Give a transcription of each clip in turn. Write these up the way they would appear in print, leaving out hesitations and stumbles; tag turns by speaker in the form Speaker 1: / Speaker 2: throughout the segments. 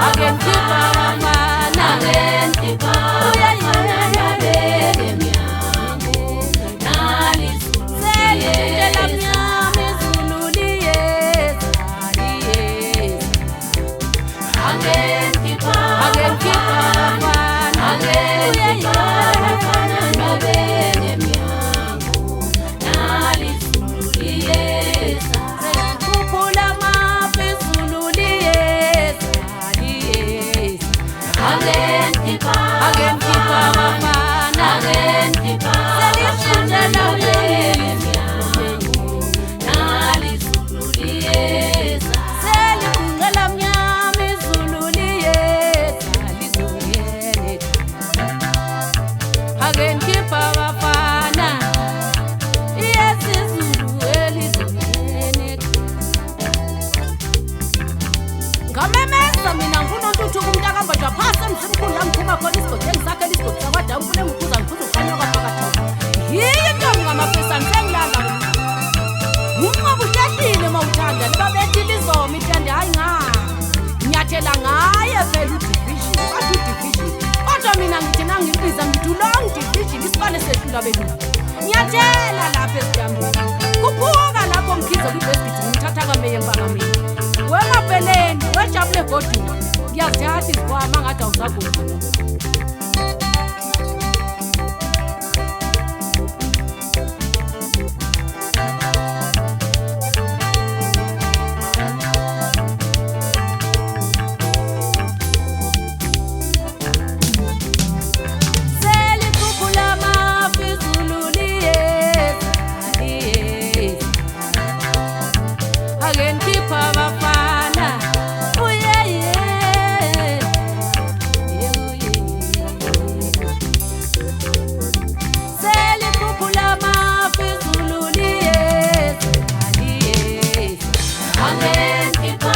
Speaker 1: Angengipa wafana, angengipa wafana nabele myangu nalisululie Angengipa wafana, angengipa wafana nabele myangu nalisululie Angengipa wafana, angengipa wafana nabele myangu nalisululie Selikungela mnyama izululie salizungene Angengipa wafana iyesizulu elizungene Ngamemeza mina ngunontuthu kumntakamba japhasa emzimkhulu amphuma khona isigodleni sakhe lesigodla kwadam kule ngikuza ngikuza ukhanya kwaphakathi yiyo ntombi ngamafisa ngisengilala Unqobo uhlelile mawuthanda libabethi lizomi ithande hayi nyathela ngaye phela udivision bathi udivision kodwa mina ngithi nangibiza ngithi long division isibane sehlula bethu nyathela lapha esitambeni kuphuka lapho ngikhize kwibhesithi ngithatha kameye mpangami Wemapeleni wejabule godini ngiyaziyathi zikwama ngathi awusagodla Angengipa wafana Angengipa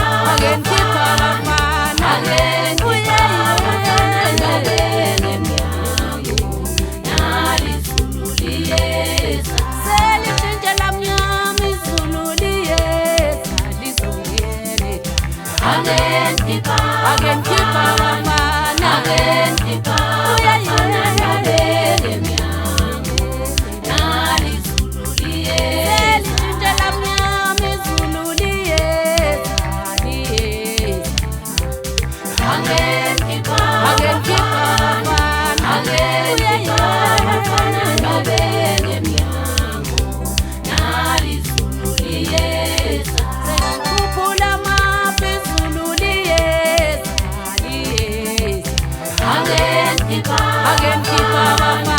Speaker 1: wafana, angengipa wafana nabele myangu nalisululie Selishintshela mnyama izululie Angengipa wafana, angengipa wafana nabele myangu nalisululie Angengipa wafana,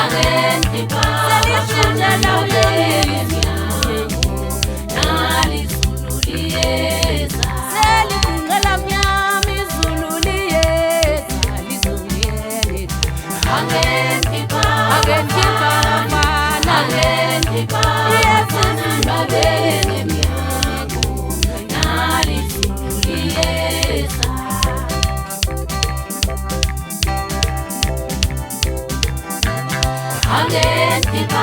Speaker 1: angengipa wafana nabele myangu nalisululie Selikungela mnyama izululie salizungene Angengipa wafana, angengipa wafana nabele myangu nalisululie Angengipa